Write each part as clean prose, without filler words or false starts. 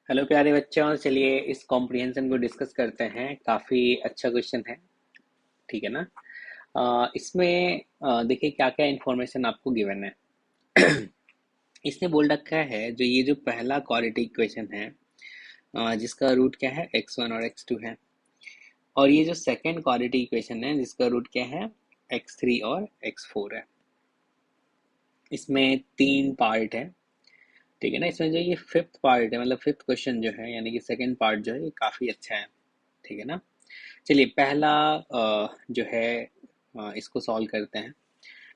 Hello प्यारे बच्चों, चलिए इस कॉम्प्रिहेंशन को डिस्कस करते हैं। काफ़ी अच्छा क्वेश्चन है, ठीक है ना। इसमें देखिए क्या क्या इन्फॉर्मेशन आपको गिवन है। इसने बोल रखा है जो ये जो पहला क्वाड्रेटिक इक्वेशन है, जिसका रूट क्या है x1 और x2 है, और ये जो सेकंड क्वाड्रेटिक इक्वेशन है जिसका रूट क्या है x3 और x4 है। इसमें तीन पार्ट है, ठीक है ना। इसमें जो ये फिफ्थ पार्ट है, मतलब फिफ्थ क्वेश्चन जो है, यानी कि सेकंड पार्ट जो है, ये काफ़ी अच्छा है, ठीक है ना। चलिए पहला जो है इसको सॉल्व करते हैं।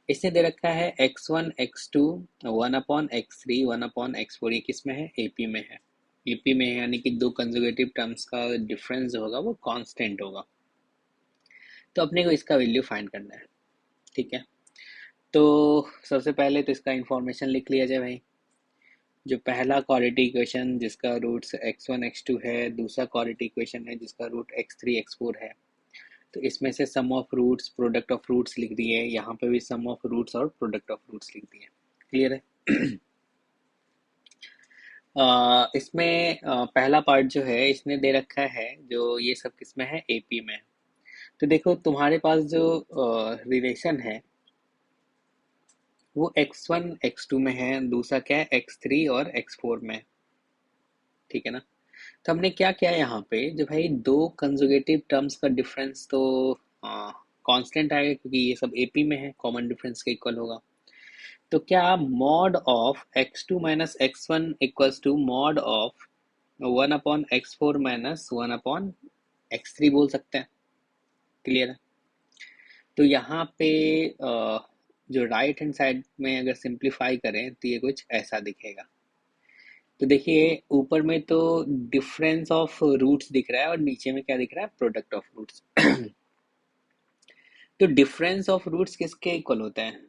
इसने दे रखा है x1 x2 1/x3 1/x4। ये किस में है? एपी में है। एपी में है यानी कि दो कंजुगेटिव टर्म्स का डिफरेंस जो होगा वो कांस्टेंट होगा। तो अपने को इसका वैल्यू फाइंड करना है, ठीक है। तो सबसे पहले तो इसका इंफॉर्मेशन लिख लिया जाए भाई। जो पहला क्वाड्रेटिक इक्वेशन जिसका रूट्स x1 x2 है, दूसरा क्वाड्रेटिक इक्वेशन है जिसका रूट x3 x4 है। तो इसमें से sum of roots product of roots लिख दिए, यहाँ पे भी सम ऑफ रूट्स और प्रोडक्ट ऑफ रूट्स लिख दिए। क्लियर है। इसमें पहला पार्ट जो है इसने दे रखा है, जो ये सब किसमें है? एपी में। तो देखो तुम्हारे पास जो रिलेशन है वो x1 x2 में है, दूसरा क्या है x3 और x4 में, ठीक है ना। तो हमने क्या किया यहाँ पे, जो भाई दो कंजुगेटिव टर्म्स का डिफरेंस तो कांस्टेंट आएगा क्योंकि ये सब एपी में है, कॉमन डिफरेंस के इक्वल होगा। तो क्या mod of x2 minus x1 equals to mod of 1/x4 minus 1/x3 बोल सकते हैं। क्लियर है। तो यहाँ पे जो राइट हैंड साइड में अगर सिंप्लीफाई करें तो ये कुछ ऐसा दिखेगा। तो देखिए ऊपर में तो डिफरेंस ऑफ रूट्स दिख रहा है और नीचे में क्या दिख रहा है? Product of roots. तो डिफरेंस ऑफ रूट्स किसके इक्वल होता है?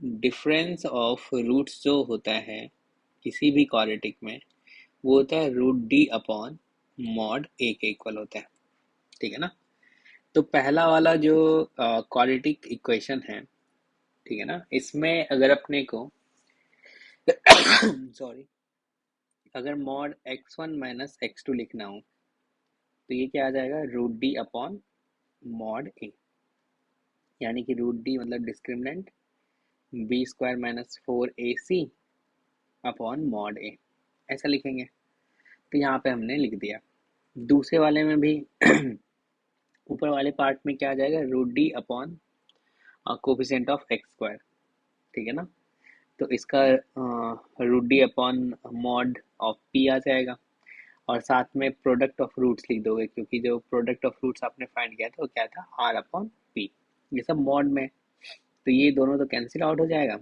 डिफरेंस ऑफ रूट्स जो होता है किसी भी क्वाड्रेटिक में, वो होता है रूट डी अपॉन मॉड ए के इक्वल होता है, ठीक है ना। तो पहला वाला जो क्वाड्रेटिक इक्वेशन है, ठीक है ना, इसमें अगर अपने को सॉरी, अगर मॉड x1 माइनस x2 लिखना हो तो ये क्या आ जाएगा? Root D upon mod A, यानी कि रूट डी मतलब discriminant B square minus 4ac upon mod A, ऐसा लिखेंगे। तो यहाँ पे हमने लिख दिया। दूसरे वाले में भी ऊपर वाले पार्ट में क्या आ जाएगा? Root D upon coefficient of X square, ठीक है ना। तो इसका root D upon mod of P आ जाएगा, और साथ में प्रोडक्ट ऑफ रूट्स लिख दोगे क्योंकि जो प्रोडक्ट ऑफ रूट्स आपने फाइंड किया था वो क्या था? R upon P. ये सब मॉड में, तो ये दोनों तो कैंसिल आउट हो जाएगा,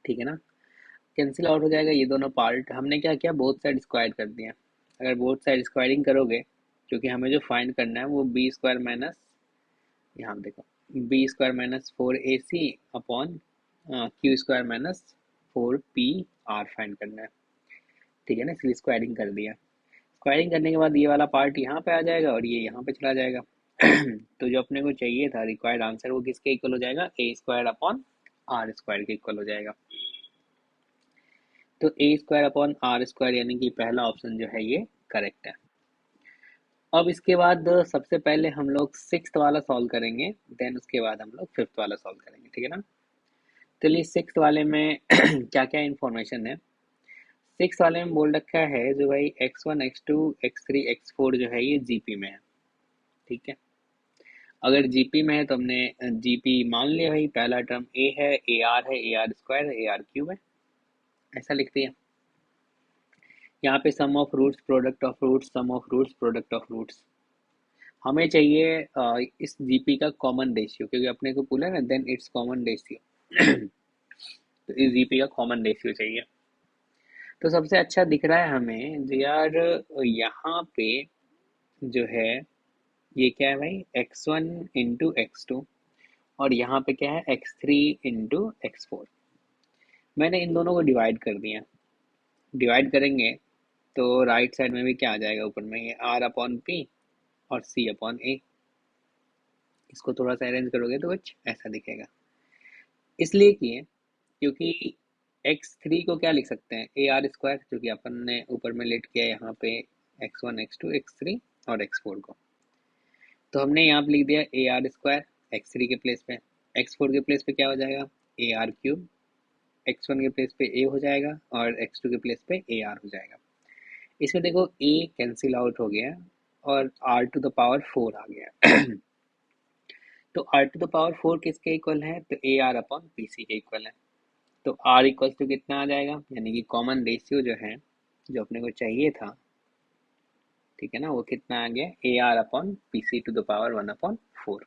ठीक है ना। कैंसिल आउट हो जाएगा ये दोनों पार्ट। हमने क्या किया? बोथ साइड स्क्वायर कर दिया। अगर बोथ साइड स्क्वायरिंग करोगे, क्योंकि हमें जो फाइंड करना है वो बी स्क्वायर माइनस, यहाँ देखो, B square minus 4ac upon Q square minus 4p R find करना है, ठीक है ना। इसलिए स्क्वायरिंग कर दिया। स्क्वायरिंग करने के बाद ये वाला पार्ट यहाँ पे आ जाएगा और ये यहाँ पे चला जाएगा। तो जो अपने को चाहिए था रिक्वायर्ड आंसर, वो किसके इक्वल हो जाएगा? ए स्क्वायर अपॉन आर स्क्वायर के इक्वल हो जाएगा। तो ए स्क्वायर अपॉन आर स्क्वायर यानी कि पहला ऑप्शन जो है ये करेक्ट है। अब इसके बाद सबसे पहले हम लोग सिक्स्थ वाला सॉल्व करेंगे, देन उसके बाद हम लोग फिफ्थ वाला सॉल्व करेंगे, ठीक है ना। चलिए सिक्स्थ वाले में क्या क्या इंफॉर्मेशन है। सिक्स्थ वाले में बोल रखा है जो भाई x1 x2 x3 x4 जो है ये जीपी में है, ठीक है। अगर जीपी में है तो हमने जीपी मान लिया भाई। पहला टर्म ए है, ए आर है, ए आर स्क्वायर है, ए आर क्यूब है, ऐसा लिख दिया। यहाँ पे sum of roots product of roots, sum of roots product of roots. हमें चाहिए इस जीपी का कॉमन रेशियो, क्योंकि अपने को बोला ना देन इट्स कॉमन रेशियो। तो इस जीपी का कॉमन रेशियो चाहिए। तो सबसे अच्छा दिख रहा है हमें जो यार, यहाँ पे जो है ये क्या है भाई? x1 इंटू x2, और यहाँ पे क्या है? x3 into x4। मैंने इन दोनों को डिवाइड कर दिया। डिवाइड करेंगे तो राइट साइड में भी क्या आ जाएगा? ऊपर में ये r अपॉन पी और c अपॉन ए। इसको थोड़ा सा अरेंज करोगे तो कुछ ऐसा दिखेगा। इसलिए किए क्योंकि x3 को क्या लिख सकते हैं, ए आर स्क्वायर, जो कि अपन ने ऊपर में लेट किया है यहाँ पे x1 x2 x3 और x4 को। तो हमने यहाँ पे लिख दिया ए आर स्क्वायर x3 के प्लेस पे, x4 के प्लेस पे क्या हो जाएगा ए आर क्यूब, x1 के प्लेस पे ए हो जाएगा और x2 के प्लेस पे ए आर हो जाएगा। इसमें देखो ए कैंसिल आउट हो गया और आर टू द पावर 4 आ गया। तो आर टू द पावर 4 किसके इक्वल है, तो A R upon P C के इक्वल है। तो आर इक्वल टू कितना आ जाएगा, यानी कि कॉमन रेशियो जो है, जो अपने को चाहिए था, ठीक है ना, वो कितना आ गया A R upon P C to the power 1/4।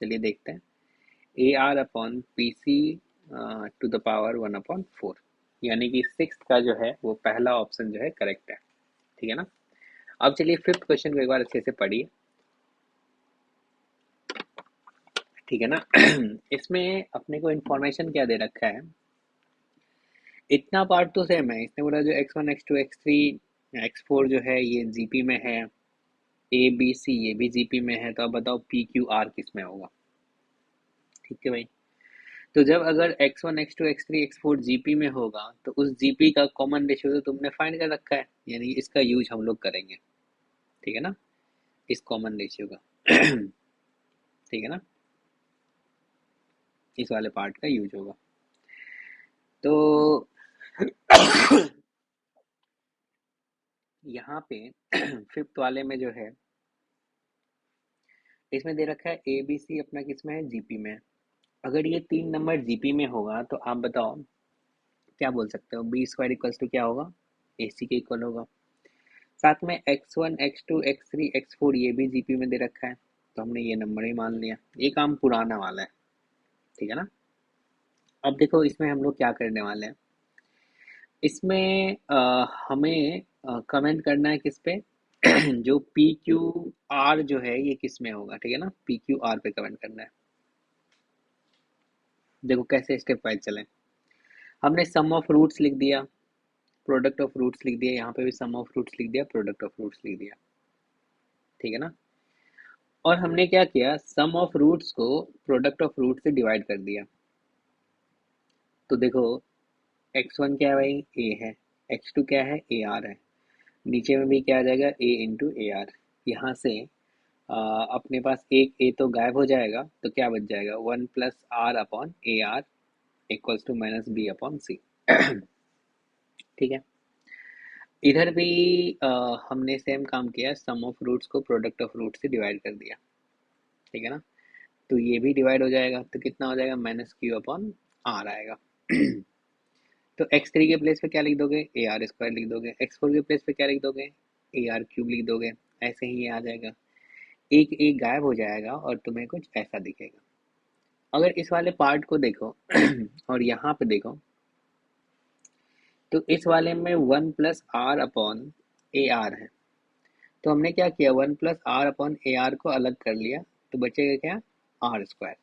चलिए देखते हैं, A R upon P C to the power 1/4, यानी कि सिक्स का जो है वो पहला ऑप्शन जो है करेक्ट है, ठीक है ना। अब चलिए फिफ्थ क्वेश्चन को एक बार अच्छे से पढ़िए, ठीक है ना। इसमें अपने को इन्फॉर्मेशन क्या दे रखा है, इतना पार्ट तो सेम है, इसने बोला जो x1 x2 x3 x4 जो है ये जीपी में है, ए बी सी ये भी जीपी में है, तो अब बताओ पी क्यू आर किस में होगा, ठीक है भाई। तो जब अगर x1 x2 x3 x4 GP में होगा तो उस जीपी का कॉमन रेशियो तो तुमने फाइंड कर रखा है, यानी इसका यूज हम लोग करेंगे, ठीक है ना, इस कॉमन रेशियो का। ठीक है ना, इस वाले पार्ट का यूज होगा। तो यहाँ पे फिफ्थ वाले में जो है, इसमें दे रखा है ए बी सी अपना किस में है, जीपी में है। अगर ये तीन नंबर जीपी में होगा तो आप बताओ क्या बोल सकते हो, बी स्क्वायर इक्वल्स टू क्या होगा, ए सी के इक्वल होगा। साथ में x1 x2 x3 x4 ये भी जीपी में दे रखा है, तो हमने ये नंबर ही मान लिया, ये काम पुराना वाला है, ठीक है ना। अब देखो इसमें हम लोग क्या करने वाले हैं, इसमें हमें कमेंट करना है किस पे, जो पी क्यू आर जो है ये किस में होगा, ठीक है ना, पी क्यू आर पे कमेंट करना है। देखो कैसे स्टेप वाइज चलें, हमने सम ऑफ रूट्स लिख दिया, प्रोडक्ट ऑफ रूट्स लिख दिया, यहाँ पे भी सम ऑफ रूट्स लिख दिया, प्रोडक्ट ऑफ रूट्स लिख दिया, ठीक है ना। और हमने क्या किया, सम ऑफ रूट्स को प्रोडक्ट ऑफ रूट से डिवाइड कर दिया। तो देखो x1 क्या है भाई, a है, x2 क्या है, ए आर है, नीचे में भी क्या आ जाएगा, a इंटू ए आर। यहाँ से अपने पास एक a तो गायब हो जाएगा, तो क्या बच जाएगा, 1+r/ar इक्वल्स टू -b/c। ठीक है, इधर भी हमने सेम काम किया, सम ऑफ रूट्स को प्रोडक्ट ऑफ रूट से डिवाइड कर दिया, ठीक है ना। तो ये भी डिवाइड हो जाएगा, तो कितना हो जाएगा, -q/r आएगा। तो x3 के प्लेस पे क्या लिख दोगे, ए आर स्क्वायर लिख दोगे, x4 के प्लेस पे क्या लिख दोगे, ए आर क्यूब लिख दोगे, ऐसे ही ये आ जाएगा, एक एक गायब हो जाएगा और तुम्हें कुछ ऐसा दिखेगा। अगर इस वाले पार्ट को देखो और यहाँ पे देखो, तो इस वाले में 1+r/ar है, तो हमने क्या किया, 1+r/ar को अलग कर लिया, तो बचेगा क्या, आर स्क्वायर,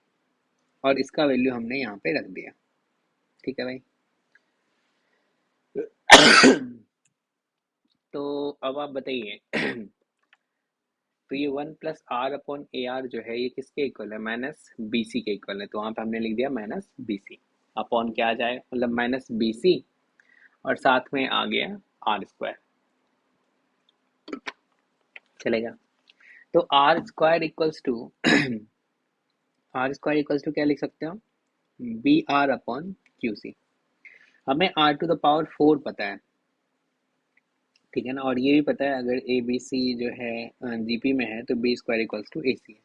और इसका वैल्यू हमने यहाँ पे रख दिया, ठीक है भाई। तो अब आप बताइए, तो ये 1+r/ar जो है ये किसके इक्वल है, -bc के इक्वल है, तो वहां पे हमने लिख दिया -bc अपॉन क्या आ जाएगा, मतलब -bc और साथ में आ गया आर स्क्वायर, चलेगा। तो आर स्क्वायर इक्वल्स टू क्या लिख सकते हो, B R upon Q C. हमें आर टू द पावर 4 पता है, ठीक है ना, और ये भी पता है अगर ए बी सी जो है जीपी में है तो बी स्क्वायर इक्वल्स टू ए सी है।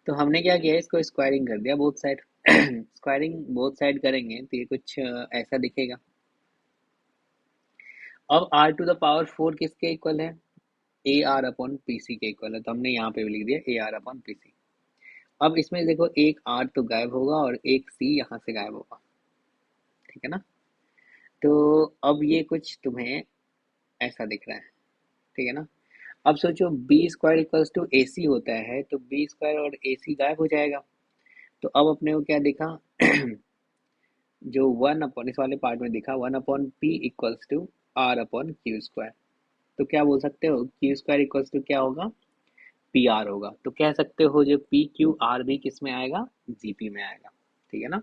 तो हमने क्या किया, इसको स्क्वायरिंग कर दिया both side. Squaring both side करेंगे तो ये कुछ ऐसा दिखेगा। अब आर टू द पावर 4 किसके इक्वल है, A R upon P C के इक्वल है, तो हमने यहाँ पे भी लिख दिया A R upon P C. अब इसमें देखो एक आर तो गायब होगा और एक सी यहाँ से गायब होगा, ठीक है ना। तो अब ये कुछ तुम्हें ऐसा दिख रहा है, ठीक है ना। अब सोचो बी स्क्वायर इक्वल्स टू ए सी होता है, तो बी स्क्वायर और ए सी गायब हो जाएगा, तो अब अपने को क्या दिखा, जो 1 अपॉन इस वाले पार्ट में दिखा 1/p equals to R upon Q square. तो क्या बोल सकते हो, क्यू स्क्वायर इक्वल्स टू क्या होगा, पी आर होगा, तो कह सकते हो जो पी क्यू आर भी किस में आएगा, जीपी में आएगा, ठीक है ना।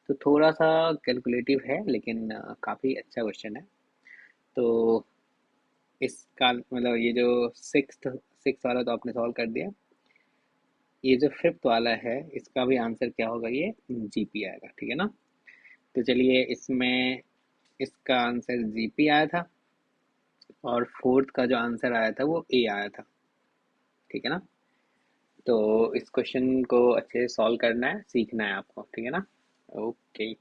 तो थोड़ा सा कैलकुलेटिव है, लेकिन काफ़ी अच्छा क्वेश्चन है। तो इसका मतलब ये जो सिक्स्थ वाला तो आपने सॉल्व कर दिया। ये जो फिफ्थ वाला है इसका भी आंसर क्या होगा, ये जीपी आएगा, ठीक है ना। तो चलिए इसमें इसका आंसर जीपी आया था, और फोर्थ का जो आंसर आया था वो ए आया था, ठीक है ना। तो इस क्वेश्चन को अच्छे से सॉल्व करना है, सीखना है आपको, ठीक है ना। ओके।